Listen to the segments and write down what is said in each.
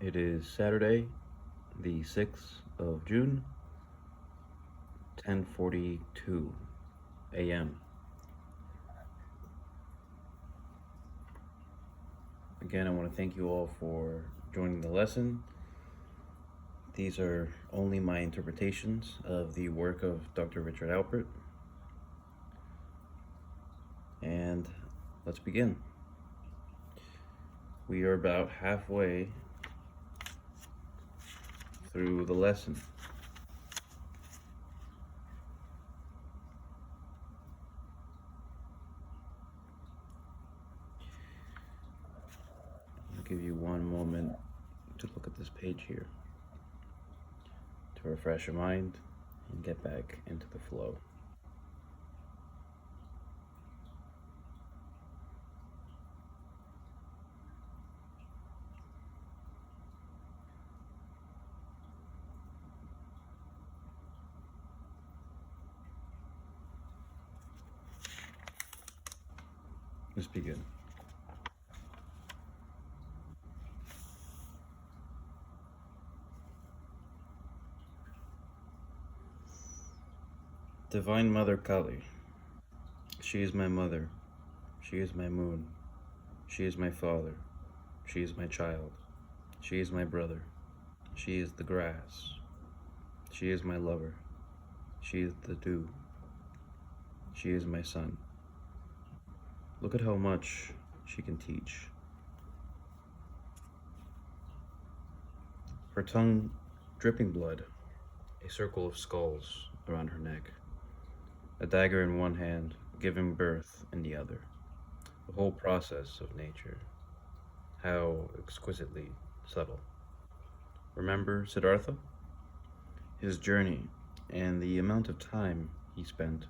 It is Saturday, the 6th of June, 10:42 a.m. Again, I want to thank you all for joining the lesson. These are only my interpretations of the work of Dr. Richard Alpert. And let's begin. We are about halfway through the lesson. I'll give you one moment to look at this page here to refresh your mind and get back into the flow. Let's begin. Divine Mother Kali, she is my mother, she is my moon, she is my father, she is my child, she is my brother, she is the grass, she is my lover, she is the dew, she is my sun. Look at how much she can teach. Her tongue dripping blood, a circle of skulls around her neck, a dagger in one hand, giving birth in the other. The whole process of nature, how exquisitely subtle. Remember Siddhartha? His journey and the amount of time he spent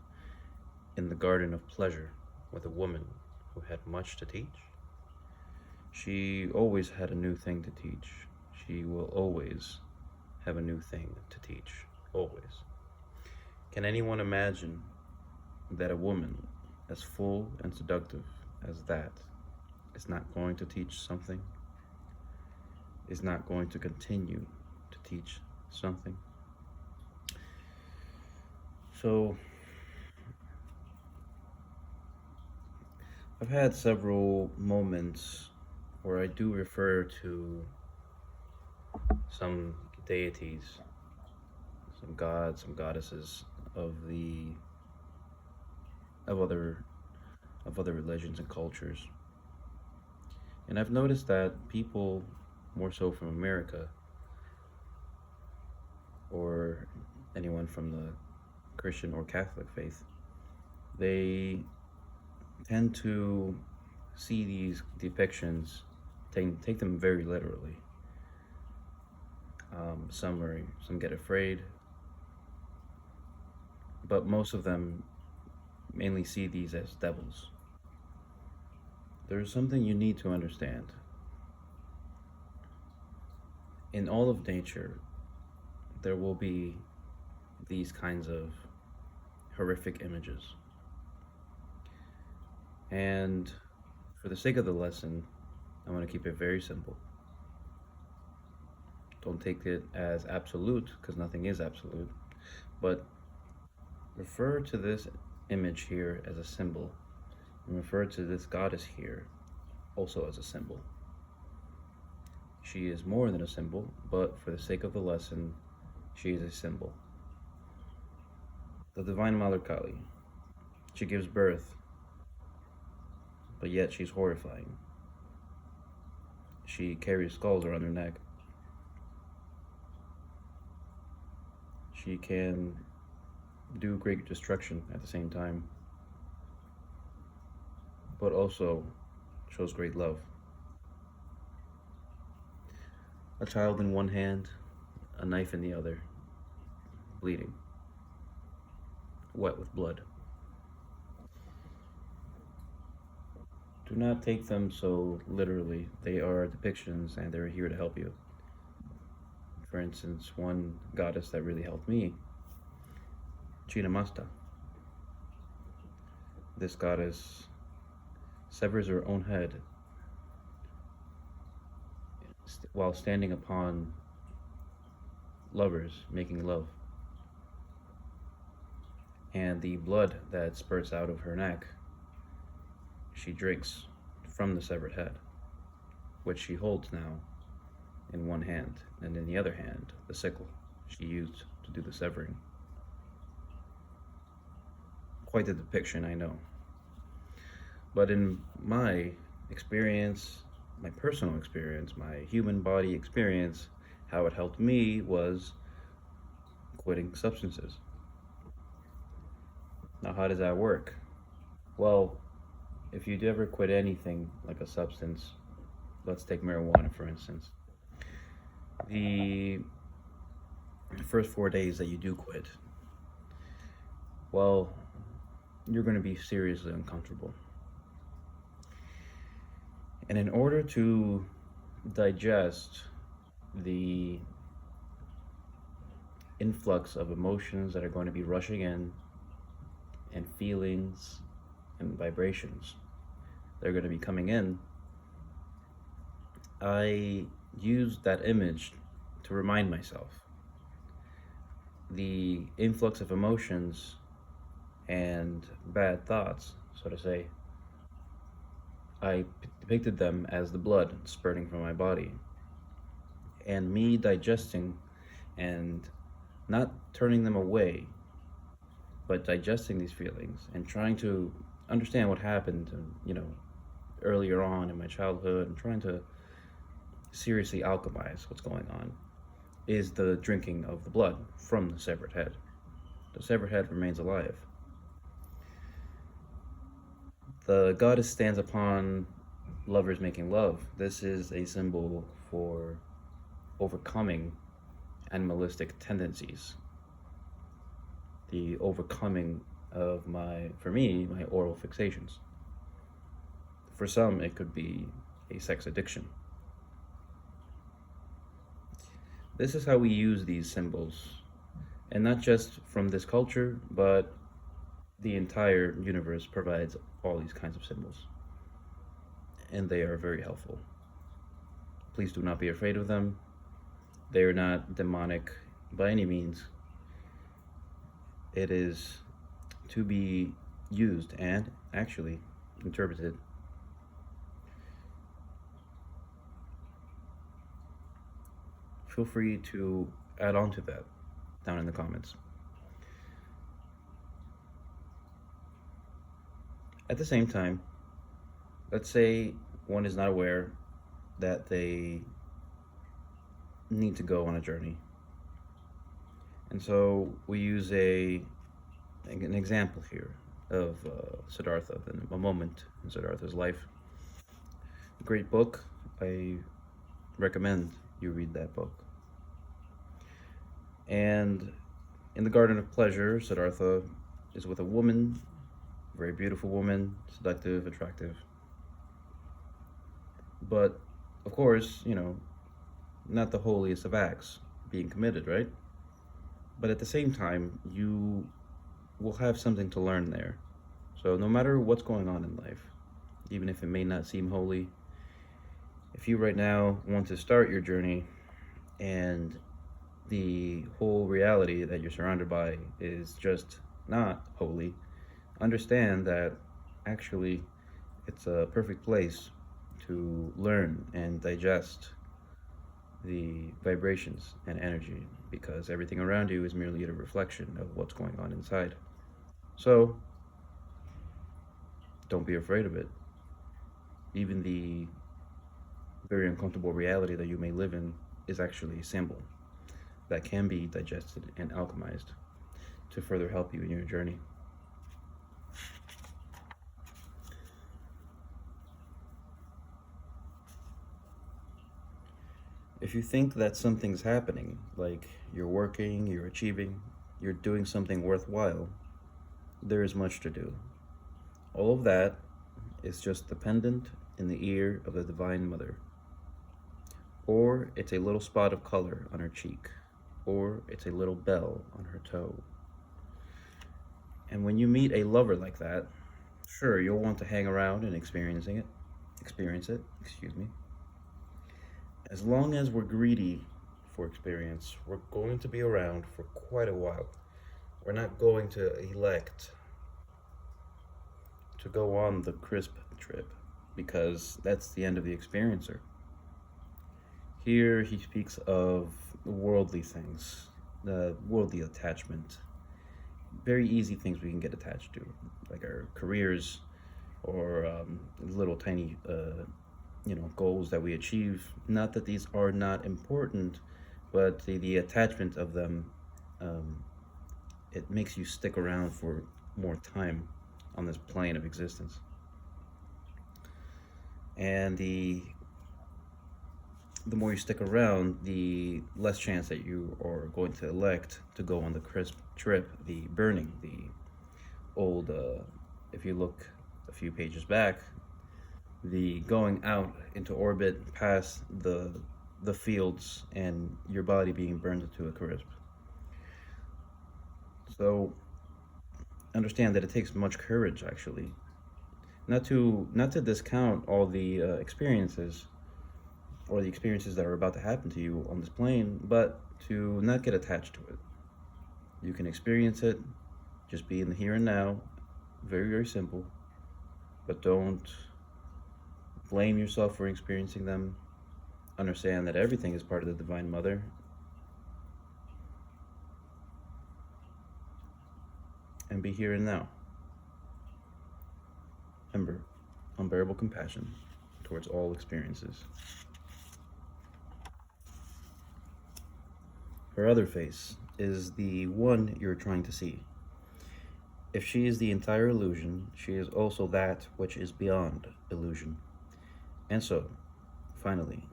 in the garden of pleasure with a woman who had much to teach? She always had a new thing to teach. She will always have a new thing to teach. Always. Can anyone imagine that a woman as full and seductive as that is not going to teach something? Is not going to continue to teach something? So, I've had several moments where I do refer to some deities, some gods, some goddesses of other religions and cultures. And I've noticed that people, more so from America, or anyone from the Christian or Catholic faith, they tend to see these depictions, take them very literally. Some get afraid, but most of them mainly see these as devils. There's something you need to understand. In all of nature, there will be these kinds of horrific images. And for the sake of the lesson, I want to keep it very simple. Don't take it as absolute, because nothing is absolute, but refer to this image here as a symbol, and refer to this goddess here also as a symbol. She is more than a symbol, but for the sake of the lesson, she is a symbol. The Divine Mother Kali, she gives birth, but yet she's horrifying. She carries skulls around her neck. She can do great destruction at the same time, but also shows great love. A child in one hand, a knife in the other, bleeding, wet with blood. Do not take them so literally. They are depictions and they're here to help you. For instance, one goddess that really helped me, Chinamasta. This goddess severs her own head while standing upon lovers making love. And the blood that spurts out of her neck, she drinks from the severed head, which she holds now in one hand, and in the other hand, the sickle she used to do the severing. Quite the depiction, I know. But in my experience, my personal experience, my human body experience, how it helped me was quitting substances. Now, how does that work? Well, if you ever quit anything like a substance, let's take marijuana for instance. The first 4 days that you do quit, well, you're going to be seriously uncomfortable. And in order to digest the influx of emotions that are going to be rushing in, and feelings and vibrations that are going to be coming in, I used that image to remind myself the influx of emotions and bad thoughts, so to say. I depicted them as the blood spurting from my body, and me digesting and not turning them away, but digesting these feelings and trying to understand what happened, earlier on in my childhood, and trying to seriously alchemize what's going on, is the drinking of the blood from the severed head. The severed head remains alive. The goddess stands upon lovers making love. This is a symbol for overcoming animalistic tendencies. The overcoming of my oral fixations. For some, it could be a sex addiction. This is how we use these symbols, and not just from this culture, but the entire universe provides all these kinds of symbols, and they are very helpful. Please do not be afraid of them. They are not demonic by any means. It is to be used and actually interpreted. Feel free to add on to that down in the comments. At the same time, let's say one is not aware that they need to go on a journey. And so we use an example here of Siddhartha, a moment in Siddhartha's life. Great book. I recommend you read that book. And in the Garden of Pleasure, Siddhartha is with a woman, a very beautiful woman, seductive, attractive. But, of course, not the holiest of acts being committed, right? But at the same time, you will have something to learn there. So no matter what's going on in life, even if it may not seem holy, if you right now want to start your journey and the whole reality that you're surrounded by is just not holy, understand that actually it's a perfect place to learn and digest the vibrations and energy, because everything around you is merely a reflection of what's going on inside. So don't be afraid of it. Even the very uncomfortable reality that you may live in is actually a symbol that can be digested and alchemized to further help you in your journey. If you think that something's happening, like you're working, you're achieving, you're doing something worthwhile, there is much to do. All of that is just the pendant in the ear of the Divine Mother. Or it's a little spot of color on her cheek. Or it's a little bell on her toe. And when you meet a lover like that, sure, you'll want to hang around and experience it, As long as we're greedy for experience, we're going to be around for quite a while. We're not going to elect to go on the crisp trip because that's the end of the experiencer. Here he speaks of worldly things, the worldly attachment, very easy things we can get attached to, like our careers or little tiny, goals that we achieve. Not that these are not important, but the attachment of them, um, it makes you stick around for more time on this plane of existence. And the more you stick around, the less chance that you are going to elect to go on the crisp trip, the burning, the old. If you look a few pages back, the going out into orbit past the fields and your body being burned into a crisp. So understand that it takes much courage, actually, not to discount all the experiences or the experiences that are about to happen to you on this plane, but to not get attached to it. You can experience it, just be in the here and now. Very, very simple. But don't blame yourself for experiencing them. Understand that everything is part of the Divine Mother. And be here and now. Remember, unbearable compassion towards all experiences. Her other face is the one you're trying to see. If she is the entire illusion, she is also that which is beyond illusion. And so, finally,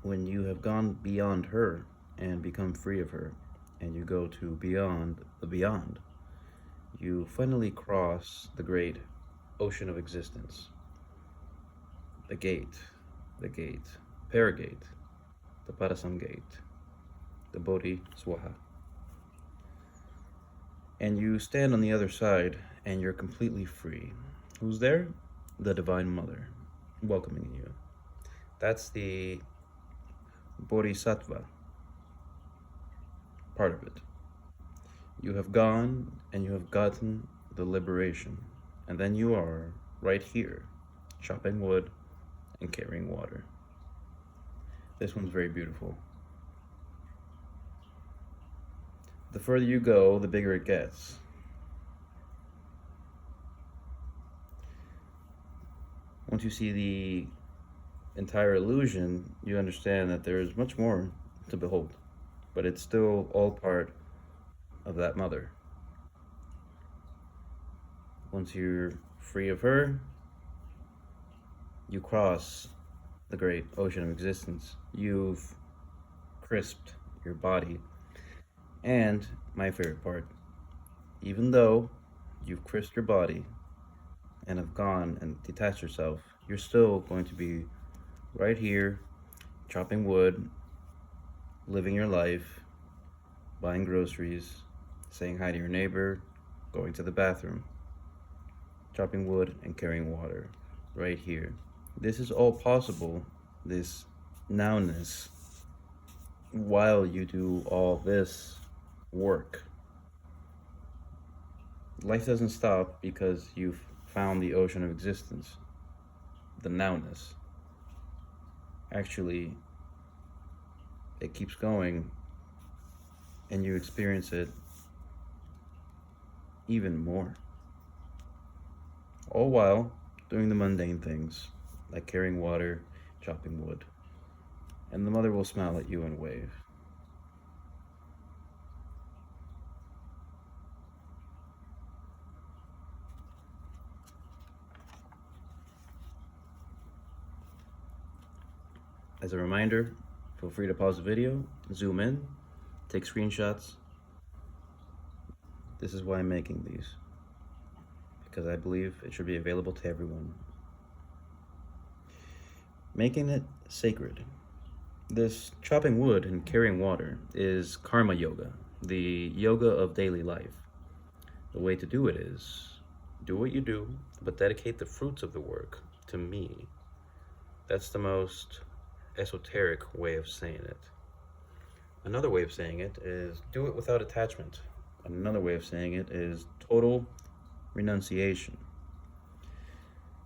when you have gone beyond her and become free of her, and you go to beyond the beyond, you finally cross the great ocean of existence. The gate, Paragate, the Parasam gate, the Bodhi Swaha. And you stand on the other side and you're completely free. Who's there? The Divine Mother, welcoming you. That's the Bodhisattva part of it. You have gone and you have gotten the liberation. And then you are right here, chopping wood and carrying water. This one's very beautiful. The further you go, the bigger it gets. Once you see the entire illusion, you understand that there is much more to behold, but it's still all part of that mother. Once you're free of her, you cross the great ocean of existence. You've crisped your body. And my favorite part, even though you've crisped your body and have gone and detached yourself, you're still going to be right here, chopping wood, living your life, buying groceries, saying hi to your neighbor, going to the bathroom, chopping wood and carrying water, right here. This is all possible, this nowness, while you do all this work. Life doesn't stop because you've found the ocean of existence, the nowness. Actually, it keeps going and you experience it even more. All while doing the mundane things like carrying water, chopping wood. And the mother will smile at you and wave. As a reminder, feel free to pause the video, zoom in, take screenshots. This is why I'm making these, because I believe it should be available to everyone. Making it sacred. This chopping wood and carrying water is karma yoga, the yoga of daily life. The way to do it is do what you do, but dedicate the fruits of the work to me. That's the most esoteric way of saying it. Another way of saying it is do it without attachment. Another way of saying it is total renunciation.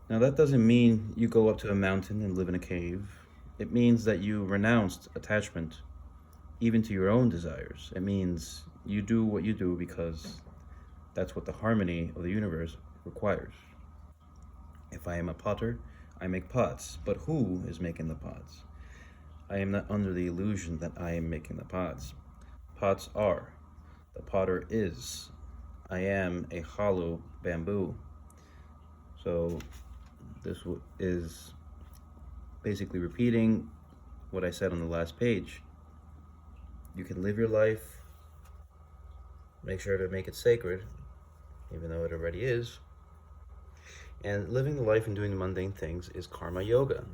Now, that doesn't mean you go up to a mountain and live in a cave. It means that you renounced attachment, even to your own desires. It means you do what you do because that's what the harmony of the universe requires. If I am a potter, I make pots, but who is making the pots? I am not under the illusion that I am making the pots. Pots are. The potter is. I am a hollow bamboo. So this is basically repeating what I said on the last page. You can live your life, make sure to make it sacred, even though it already is. And living the life and doing the mundane things is karma yoga.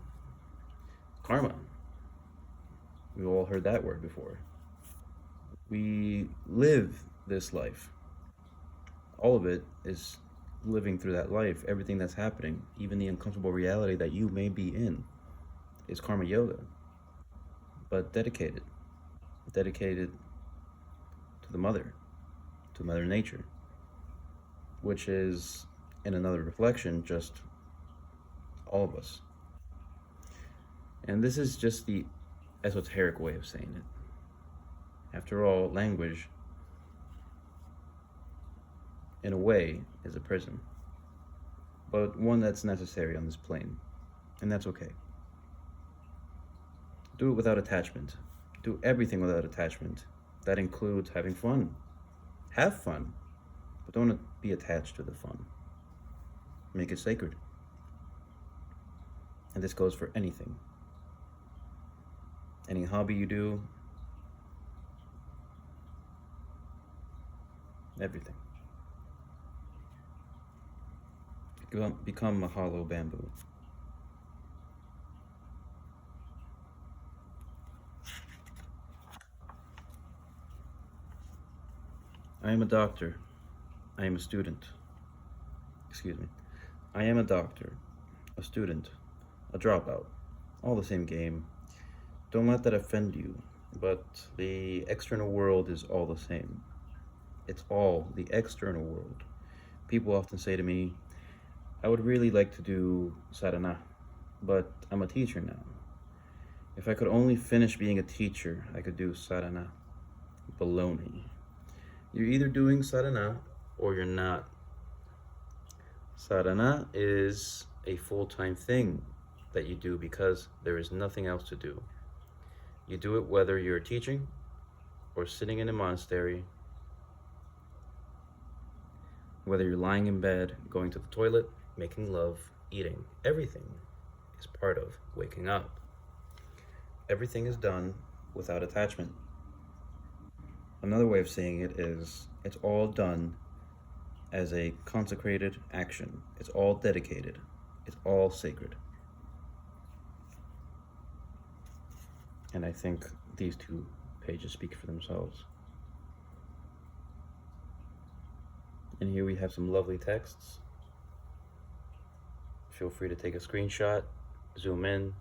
Karma. We've all heard that word before. We live this life. All of it is living through that life. Everything that's happening, even the uncomfortable reality that you may be in, is karma yoga. But dedicated to the mother, to Mother Nature, which is, in another reflection, just all of us. And this is just the esoteric way of saying it. After all, language, in a way, is a prison, but one that's necessary on this plane, and that's okay. Do it without attachment. Do everything without attachment. That includes having fun. Have fun, but don't be attached to the fun. Make it sacred. And this goes for anything. Any hobby you do, everything. Become a hollow bamboo. I am a doctor. I am a student. Excuse me. I am a doctor, a student, a dropout. All the same game. Don't let that offend you, but the external world is all the same. It's all the external world. People often say to me, I would really like to do sadhana, but I'm a teacher now. If I could only finish being a teacher, I could do sadhana. Baloney. You're either doing sadhana or you're not. Sadhana is a full-time thing that you do because there is nothing else to do. You do it whether you're teaching or sitting in a monastery, whether you're lying in bed, going to the toilet, making love, eating. Everything is part of waking up. Everything is done without attachment. Another way of saying it is, it's all done as a consecrated action. It's all dedicated. It's all sacred. And I think these 2 pages speak for themselves. And here we have some lovely texts. Feel free to take a screenshot, zoom in.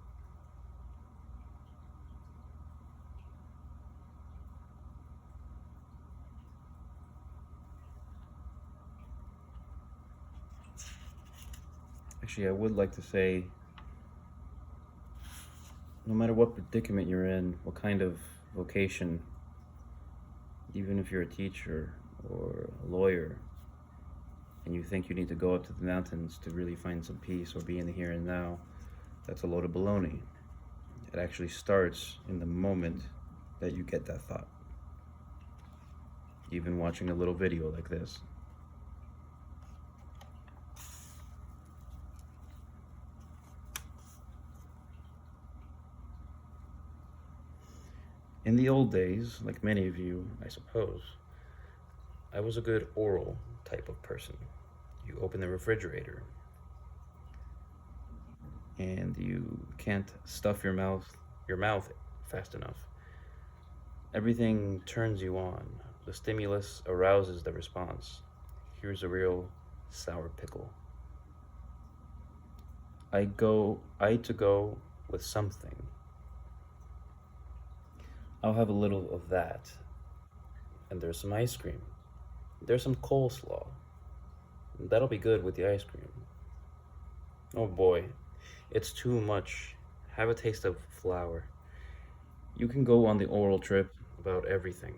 Actually, I would like to say, no matter what predicament you're in, what kind of vocation, even if you're a teacher or a lawyer, and you think you need to go up to the mountains to really find some peace or be in the here and now, that's a load of baloney. It actually starts in the moment that you get that thought. Even watching a little video like this. In the old days, like many of you, I suppose, I was a good oral type of person. You open the refrigerator and you can't stuff your mouth fast enough. Everything turns you on. The stimulus arouses the response. Here's a real sour pickle. I to go with something. I'll have a little of that. And there's some ice cream. There's some coleslaw. That'll be good with the ice cream. Oh boy, it's too much. Have a taste of flour. You can go on the oral trip about everything.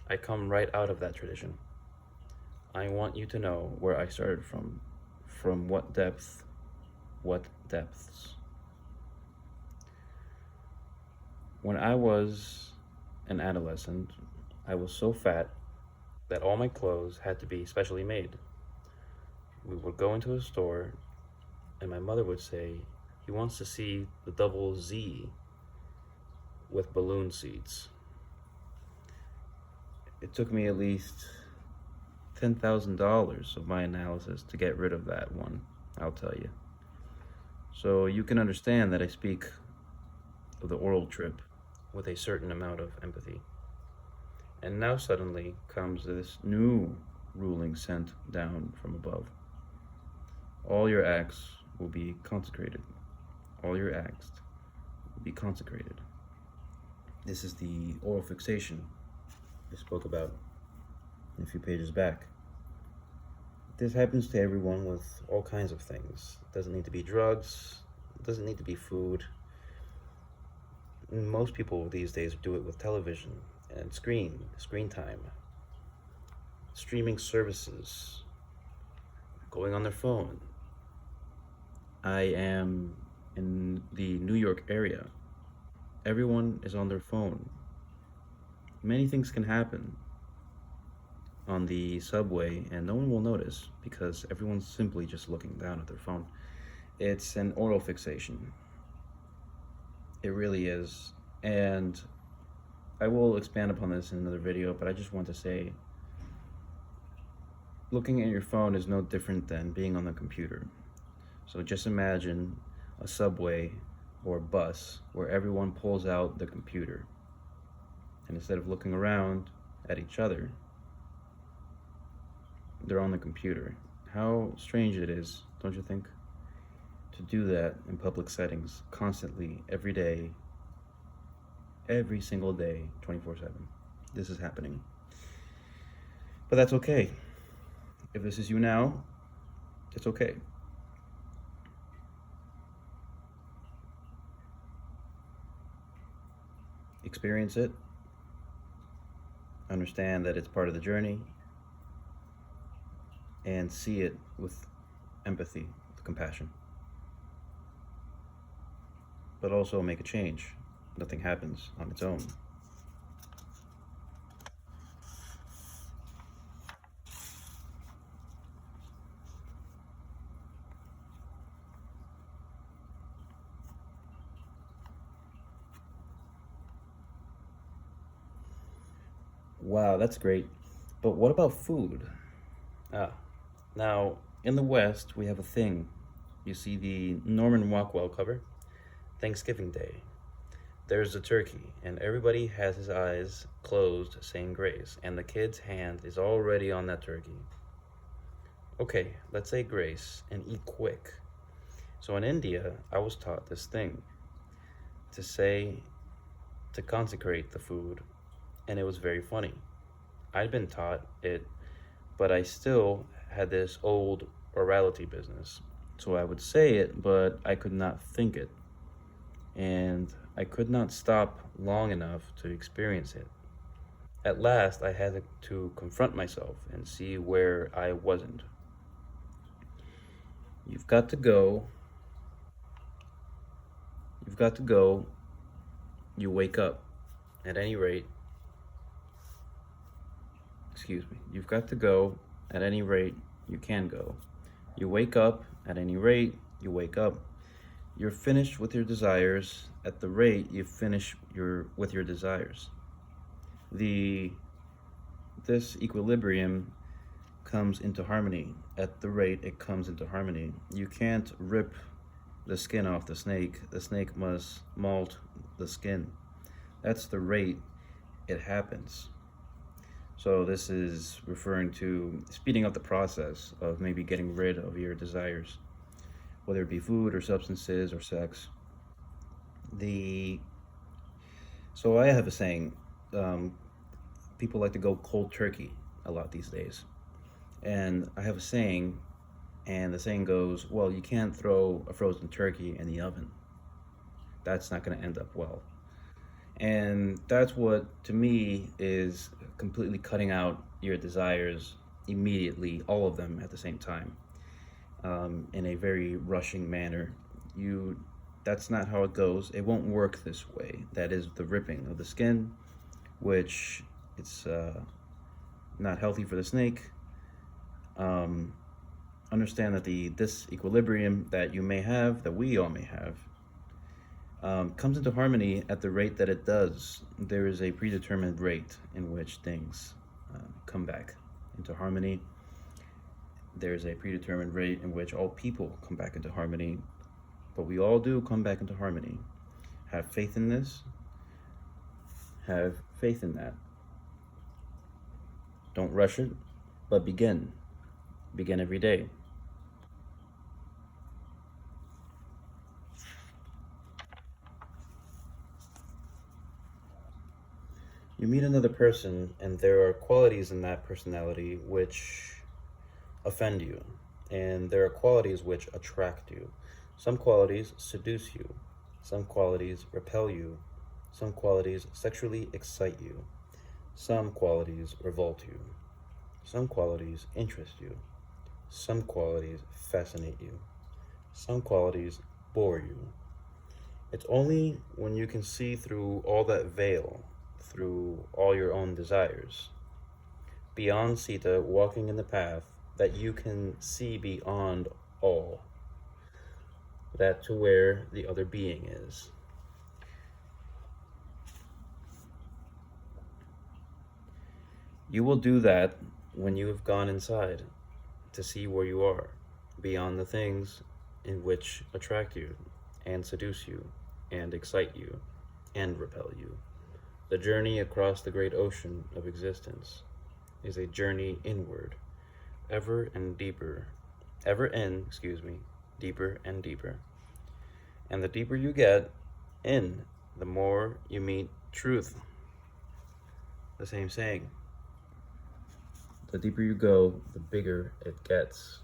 I come right out of that tradition. I want you to know where I started from what depth, what depths. When I was an adolescent, I was so fat that all my clothes had to be specially made. We would go into a store, and my mother would say, "He wants to see the double Z with balloon seats." It took me at least $10,000 of my analysis to get rid of that one, I'll tell you. So you can understand that I speak of the oral trip with a certain amount of empathy. And now suddenly comes this new ruling sent down from above. All your acts will be consecrated. All your acts will be consecrated. This is the oral fixation I spoke about a few pages back. This happens to everyone with all kinds of things. It doesn't need to be drugs, it doesn't need to be food. Most people these days do it with television and screen time, streaming services, going on their phone. I am in the New York area. Everyone is on their phone. Many things can happen on the subway and no one will notice because everyone's simply just looking down at their phone. It's an oral fixation. It really is. And I will expand upon this in another video, but I just want to say looking at your phone is no different than being on the computer. So just imagine a subway or bus where everyone pulls out the computer. And instead of looking around at each other, they're on the computer. How strange it is, don't you think? To do that in public settings, constantly, every day, every single day, 24/7. This is happening. But that's okay. If this is you now, it's okay. Experience it. Understand that it's part of the journey. And see it with empathy, with compassion. But also make a change. Nothing happens on its own. Wow, that's great. But what about food? Now, in the West, we have a thing. You see the Norman Rockwell cover? Thanksgiving Day. There's the turkey, and everybody has his eyes closed saying grace, and the kid's hand is already on that turkey. Okay, let's say grace and eat quick. So in India, I was taught this thing to consecrate the food, and it was very funny. I'd been taught it, but I still had this old orality business. So I would say it, but I could not think it. And I could not stop long enough to experience it. At last, I had to confront myself and see where I wasn't. You've got to go. You've got to go. You wake up. At any rate, you've got to go. At any rate, you can go. You wake up. At any rate, you wake up. You're finished with your desires at the rate you finish with your desires. This equilibrium comes into harmony at the rate it comes into harmony. You can't rip the skin off the snake. The snake must molt the skin. That's the rate it happens. So this is referring to speeding up the process of maybe getting rid of your desires, whether it be food or substances or sex. So I have a saying. Um, People like to go cold turkey a lot these days, and I have a saying, and the saying goes, "Well, you can't throw a frozen turkey in the oven. That's not going to end up well." And that's what, to me, is completely cutting out your desires immediately, all of them at the same time, in a very rushing manner. You, that's not how it goes. It won't work this way. That is the ripping of the skin, which it's not healthy for the snake. Um, Understand that the disequilibrium that you may have, that we all may have, comes into harmony at the rate that it does. There is a predetermined rate in which things come back into harmony. There's a predetermined rate in which all people come back into harmony, but we all do come back into harmony. Have faith in this. Have faith in that. Don't rush it, but begin. Begin every day. You meet another person, and there are qualities in that personality which offend you, and there are qualities which attract you. Some qualities seduce you, some qualities repel you, some qualities sexually excite you, some qualities revolt you, some qualities interest you, some qualities fascinate you, some qualities bore you. It's only when you can see through all that veil, through all your own desires, beyond Sita walking in the path, that you can see beyond all, that to where the other being is. You will do that when you have gone inside to see where you are, beyond the things in which attract you and seduce you and excite you and repel you. The journey across the great ocean of existence is a journey inward, ever and deeper, deeper and deeper. And the deeper you get in, the more you meet truth. The same saying. The deeper you go, the bigger it gets.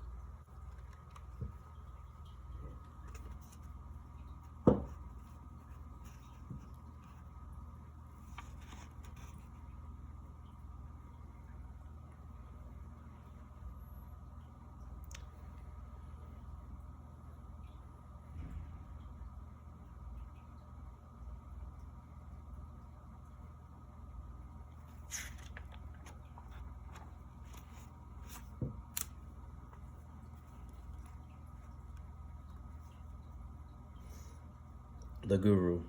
The Guru.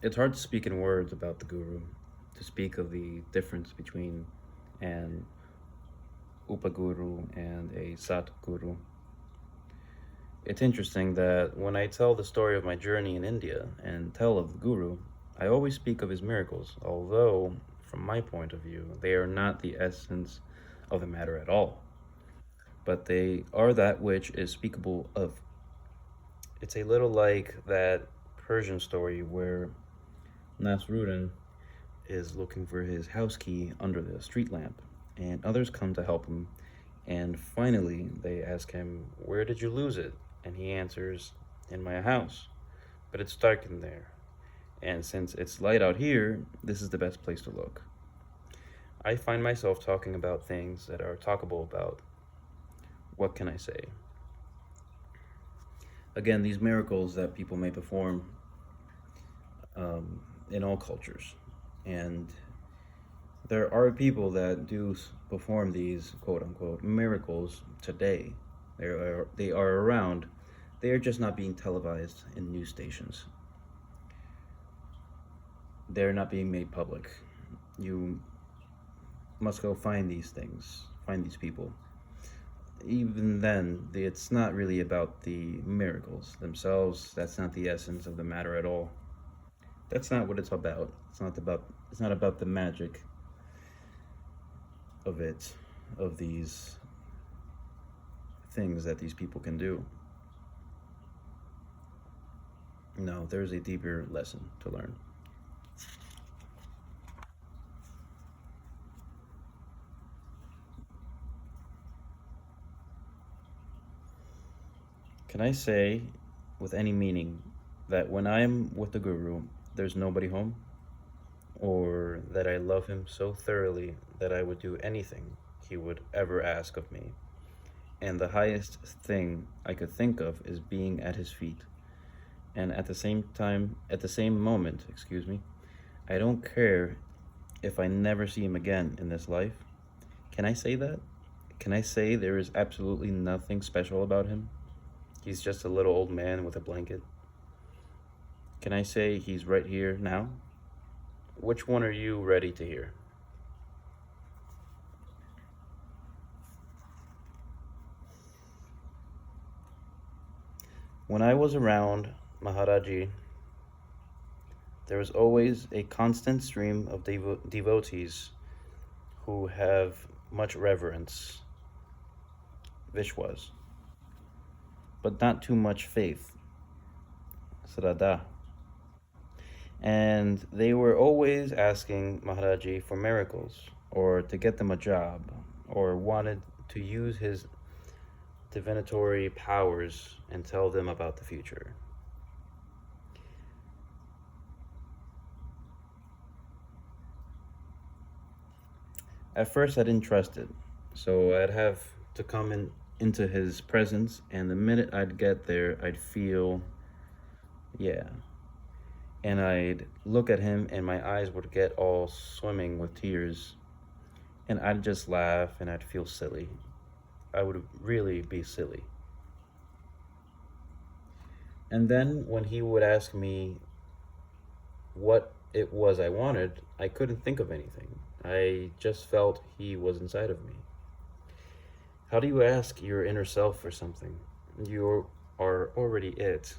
It's hard to speak in words about the Guru, to speak of the difference between an Upaguru and a Satguru. It's interesting that when I tell the story of my journey in India and tell of the Guru, I always speak of his miracles, although, from my point of view, they are not the essence of the matter at all, but they are that which is speakable of. It's a little like that Persian story where Nasruddin is looking for his house key under the street lamp, and others come to help him, and finally they ask him, "Where did you lose it?" And he answers, "In my house, but it's dark in there, and since it's light out here, this is the best place to look." I find myself talking about things that are talkable about. What can I say? Again, these miracles that people may perform in all cultures, and there are people that do perform these quote unquote miracles today. They are around. They are just not being televised in news stations. They're not being made public. You must go find these things, find these people. Even then, it's not really about the miracles themselves. That's not the essence of the matter at all. That's not what it's about. It's not about the magic of it, of these things that these people can do. No, there's a deeper lesson to learn. Can I say, with any meaning, that when I am with the Guru, there's nobody home? Or that I love him so thoroughly that I would do anything he would ever ask of me? And the highest thing I could think of is being at his feet. And at the same moment, I don't care if I never see him again in this life. Can I say that? Can I say there is absolutely nothing special about him? He's just a little old man with a blanket. Can I say he's right here now? Which one are you ready to hear? When I was around Maharaji, there was always a constant stream of devotees who have much reverence, Vishwas, but not too much faith, Sraddha. And they were always asking Maharaji for miracles, or to get them a job, or wanted to use his divinatory powers and tell them about the future. At first, I didn't trust it, so I'd have to come into his presence, and the minute I'd get there, I'd feel, yeah. And I'd look at him, and my eyes would get all swimming with tears, and I'd just laugh, and I'd feel silly. I would really be silly. And then when he would ask me what it was I wanted, I couldn't think of anything. I just felt he was inside of me. How do you ask your inner self for something? You are already it.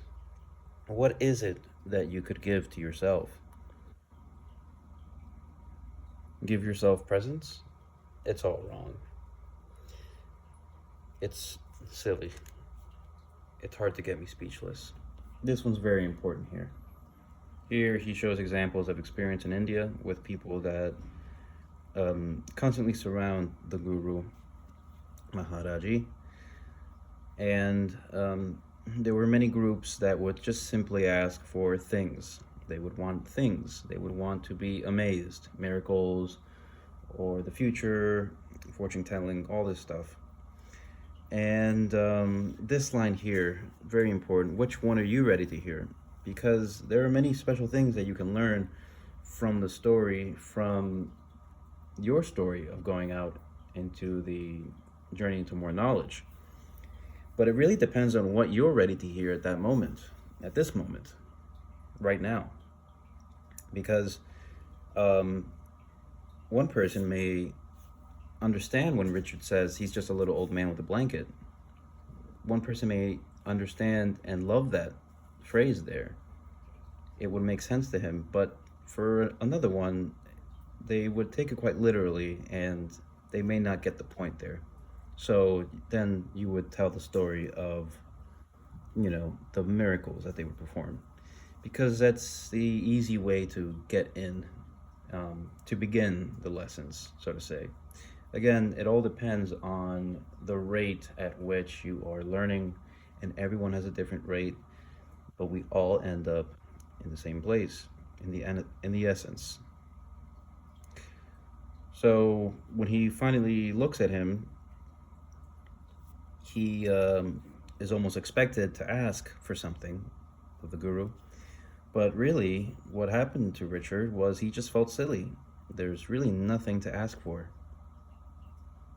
What is it that you could give to yourself? Give yourself presents? It's all wrong. It's silly. It's hard to get me speechless. This one's very important here. Here he shows examples of experience in India with people that constantly surround the Guru Maharaji. And there were many groups that would just simply ask for things. They would want things. They would want to be amazed, miracles, or the future, fortune telling, all this stuff. And this line here, very important. Which one are you ready to hear? Because there are many special things that you can learn from the story, from your story of going out into the journey into more knowledge. But it really depends on what you're ready to hear at that moment, at this moment, right now. Because one person may understand when Richard says he's just a little old man with a blanket. One person may understand and love that phrase there. It would make sense to him, but for another one, they would take it quite literally and they may not get the point there. So then you would tell the story of, the miracles that they would perform, because that's the easy way to get in, to begin the lessons, so to say. Again, it all depends on the rate at which you are learning, and everyone has a different rate, but we all end up in the same place, in the essence. So when he finally looks at him, he is almost expected to ask for something of the Guru. But really, what happened to Richard was he just felt silly. There's really nothing to ask for.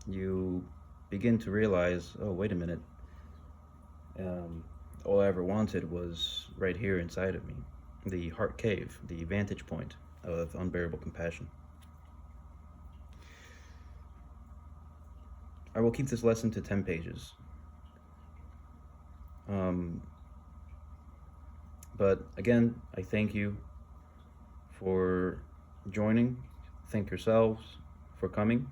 You begin to realize, oh, wait a minute. All I ever wanted was right here inside of me, the heart cave, the vantage point of unbearable compassion. I will keep this lesson to 10 pages. But again, I thank you for joining. Thank yourselves for coming.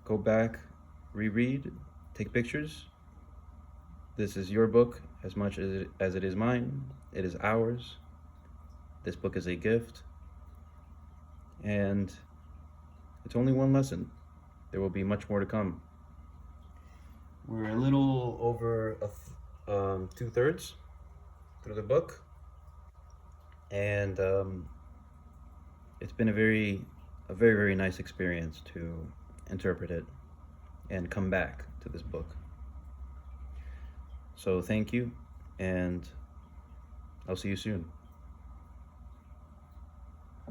Go back, reread, take pictures. This is your book as much as it is mine. It is ours. This book is a gift. And it's only one lesson. There will be much more to come. We're a little over 2/3 through the book, and it's been a very nice experience to interpret it and come back to this book. So thank you, and I'll see you soon.